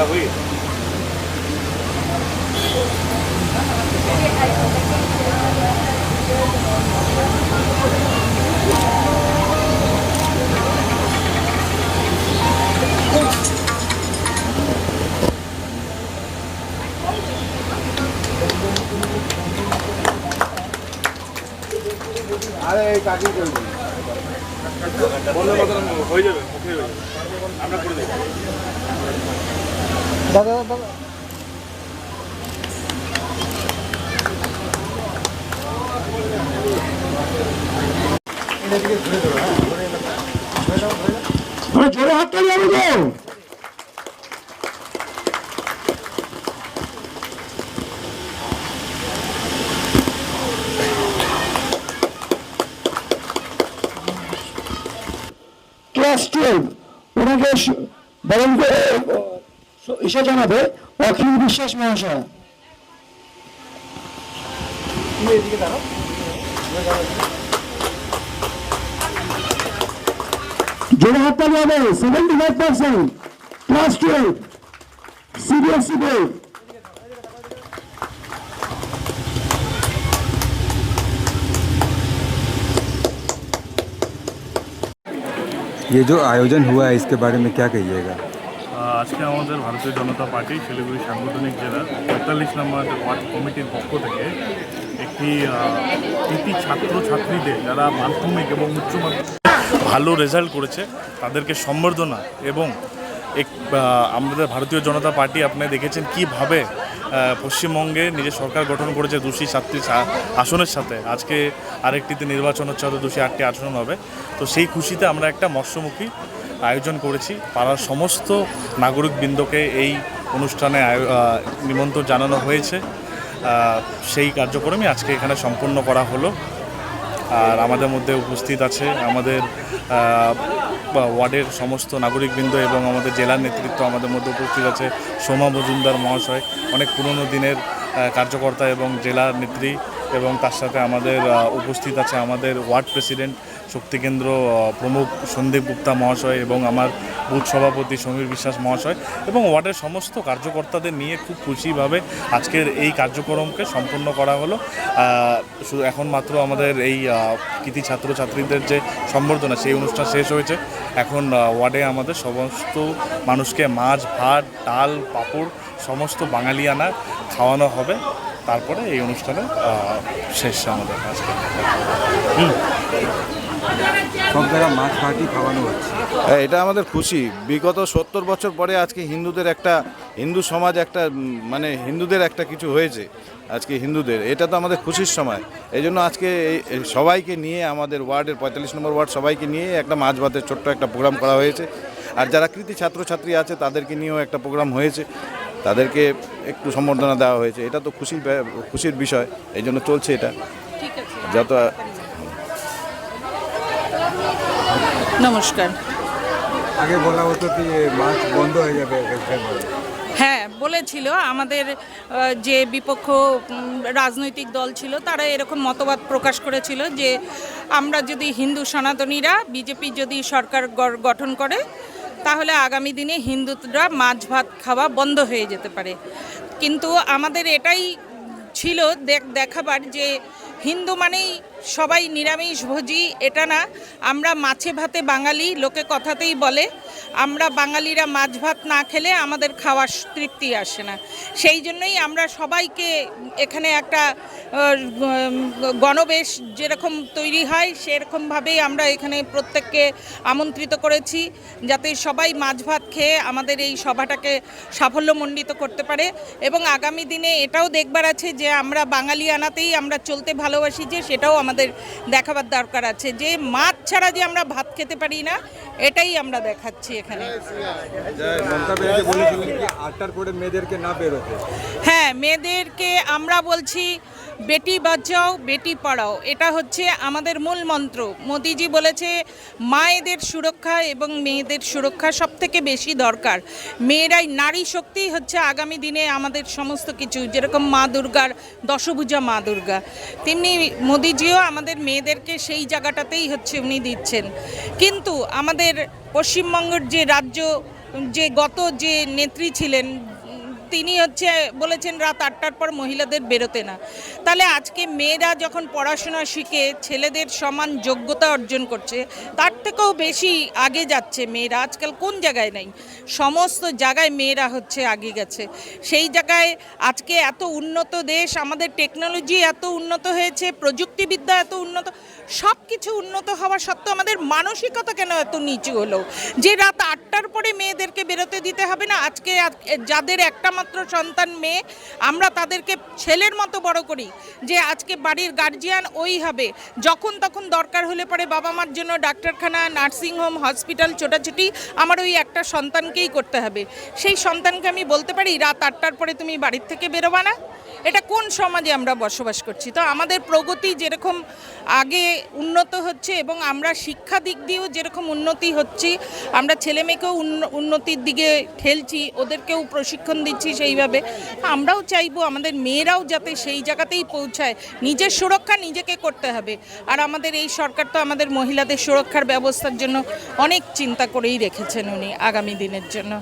हुई। আরে এই কাকি চলবে বললে মতন হয়ে যাবে, মুখে হয়ে যাবে, আমরা করে দেবো। দাদা দাদা জোরে হাত তালি হবে তো। ক্লাস 12 ওনাকে বরণ করে এসে জানাবে অখিল বিশ্বাস মহাশয়। জোরে হাত তালি হবে। 75% ক্লাস 12 সিবিএসই বোর্ড। ये जो आयोजन हुआ है इसके बारे में क्या कहिएगा? আজকে আমাদের ভারতীয় জনতা পার্টি শিলিগুড়ি সাংগঠনিক জেলার ৪৫ নম্বর ওয়ার্ড কমিটির পক্ষ থেকে একটি কৃতি ছাত্রছাত্রীদের যারা মাধ্যমিক এবং উচ্চ মাধ্যমিক ভালো রেজাল্ট করেছে তাদেরকে সম্বর্ধনা এবং আমাদের ভারতীয় জনতা পার্টি আপনি দেখেছেন কীভাবে পশ্চিমবঙ্গে নিজের সরকার গঠন করেছে 207টি আসনের সাথে। আজকে আরেকটিতে নির্বাচন হচ্ছে, হয়তো 208টি আসন হবে। তো সেই খুশিতে আমরা একটা মৎস্যমুখী আয়োজন করেছি। পাড়ার সমস্ত নাগরিকবৃন্দকে এই অনুষ্ঠানে নিমন্ত্রণ জানানো হয়েছে। সেই কার্যক্রমই আজকে এখানে সম্পন্ন করা হলো। আর আমাদের মধ্যে উপস্থিত আছে আমাদের ওয়ার্ডের সমস্ত নাগরিকবৃন্দ এবং আমাদের জেলার নেতৃত্ব। আমাদের মধ্যে উপস্থিত আছে সোমা মজুমদার মহাশয়, অনেক পুরনো দিনের কার্যকর্তা এবং জেলার নেত্রী, এবং তার সাথে আমাদের উপস্থিত আছে আমাদের ওয়ার্ড প্রেসিডেন্ট শক্তিকেন্দ্র প্রমুখ সন্দীপ গুপ্তা মহাশয় এবং আমার বুথ সভাপতি সমীর বিশ্বাস মহাশয় এবং ওয়ার্ডের সমস্ত কার্যকর্তাদের নিয়ে খুব খুশিভাবে আজকের এই কার্যক্রমকে সম্পন্ন করা হলো। শুধু এখন মাত্র আমাদের এই কৃতি ছাত্রছাত্রীদের যে সম্বর্ধনা সেই অনুষ্ঠান শেষ হয়েছে। এখন ওয়ার্ডে আমাদের সমস্ত মানুষকে মাছ, ভাত, ডাল, পাঁপড় সমস্ত বাঙালিয়ানা খাওয়ানো হবে। তারপরে এই অনুষ্ঠানে শেষ আমাদের আজকে। সব জায়গায় মাছ ভাতই খাওয়ানো হচ্ছে। এটা আমাদের খুশি। বিগত 70 বছর পরে আজকে হিন্দুদের একটা হিন্দু সমাজ একটা মানে হিন্দুদের একটা কিছু হয়েছে আজকে হিন্দুদের, এটা তো আমাদের খুশির সময়। এই জন্য আজকে সবাইকে নিয়ে আমাদের ওয়ার্ডের 45 নম্বর ওয়ার্ড সবাইকে নিয়ে একটা মাছ ভাতের ছোট্ট একটা প্রোগ্রাম করা হয়েছে। আর যারা কৃতি ছাত্রছাত্রী আছে তাদেরকে নিয়েও একটা প্রোগ্রাম হয়েছে, তাদেরকে একটু সম্বর্ধনা দেওয়া হয়েছে। এটা তো খুশির বিষয়, এই জন্য চলছে এটা। যত নমস্কার। আগে বলা হতো কি মাছ বন্ধ হয়ে যাবে, হ্যাঁ বলেছিল আমাদের যে বিপক্ষ রাজনৈতিক দল ছিল তারা এরকম মতবাদ প্রকাশ করেছিল যে আমরা যদি হিন্দু সনাতনীরা বিজেপি যদি সরকার গঠন করে তাহলে আগামী দিনে হিন্দুরা মাছ ভাত খাওয়া বন্ধ হয়ে যেতে পারে। কিন্তু আমাদের এটাই ছিল দেখাবার যে হিন্দু মানেই সবাই নিরামিষভোজী এটা না, আমরা মাছে ভাতে বাঙালি, লোকে কথাতেই বলে আমরা বাঙালিরা মাছ ভাত না খেলে আমাদের খাওয়ার তৃপ্তি আসে না। সেই জন্যই আমরা সবাইকে এখানে একটা গণবেশ যেরকম তৈরি হয় সেরকমভাবেই আমরা এখানে প্রত্যেককে আমন্ত্রিত করেছি যাতে সবাই মাছ ভাত খেয়ে আমাদের এই সভাটাকে সাফল্যমণ্ডিত করতে পারে। এবং আগামী দিনে এটাও দেখবার আছে যে আমরা বাঙালিয়ানাতেই আমরা চলতে ভালোবাসি, যে সেটাও আমাদের দেখাবার দরকার আছে যে মাছ ছাড়া যে আমরা ভাত খেতে পারি না, এটাই আমরা দেখাচ্ছি এখানে। হ্যাঁ, মেয়েদেরকে আমরা বলছি বেটি বাঁচাও বেটি পড়াও, এটা হচ্ছে আমাদের মূল মন্ত্র। মোদিজি বলেছে মায়েদের সুরক্ষা এবং মেয়েদের সুরক্ষা সব থেকে বেশি দরকার। মেয়েরাই, নারী শক্তি হচ্ছে আগামী দিনে আমাদের সমস্ত কিছু। যেরকম মা দুর্গার দশভুজা মা দুর্গা, তেমনি মোদিজিও আমাদের মেয়েদেরকে সেই জায়গাটাতেই হচ্ছে উনি দিচ্ছেন। কিন্তু আমাদের পশ্চিমবঙ্গের যে রাজ্য যে গত যে নেত্রী ছিলেন তিনি হচ্ছে বলেছেন রাত 8টার পর মহিলাদের বেরোতে না। তাহলে আজকে মেয়েরা যখন পড়াশোনা শিখে ছেলেদের সমান যোগ্যতা অর্জন করছে, তার থেকেও বেশি আগে যাচ্ছে মেয়েরা। আজকাল কোন জায়গায় নেই, সমস্ত জায়গায় মেয়েরা হচ্ছে আগে গেছে। সেই জায়গায় আজকে এত উন্নত দেশ, আমাদের টেকনোলজি এত উন্নত হয়েছে, প্রযুক্তিবিদ্যা এত উন্নত, সব কিছু উন্নত হওয়া সত্ত্বেও আমাদের মানসিকতা কেন এত নিচু হলো যে রাত 8টার পরে মেয়েদেরকে বেরোতে দিতে হবে না? আজকে যাদের একটা মাত্র সন্তান মেয়ে, আমরা তাদেরকে ছেলের মতো বড় করি যে আজকে বাড়ির গার্জিয়ান ওই হবে, যখন তখন দরকার হলে পরে বাবা মার জন্য ডাক্তারখানা, নার্সিংহোম, হসপিটাল ছোটাছুটি আমার ওই একটা সন্তানকেই করতে হবে। সেই সন্তানকে আমি বলতে পারি রাত 8টার পরে তুমি বাড়ির থেকে বেরোবা না? এটা কোন সমাজে আমরা বসবাস করছি? তো আমাদের প্রগতি যেরকম আগে উন্নত হচ্ছে এবং আমরা শিক্ষা দিক দিয়েও যেরকম উন্নতি হচ্ছি, আমরা ছেলে মেয়েকেও উন্নতির দিকে ঠেলছি, ওদেরকেও প্রশিক্ষণ দিচ্ছি সেইভাবে, আমরাও চাইবো আমাদের মেয়েরাও যাতে সেই জায়গাতেই পৌঁছায়। নিজের সুরক্ষা নিজেকে করতে হবে। আর আমাদের এই সরকার তো আমাদের মহিলাদের সুরক্ষার ব্যবস্থার জন্য অনেক চিন্তা করেই রেখেছেন উনি আগামী দিনের জন্য।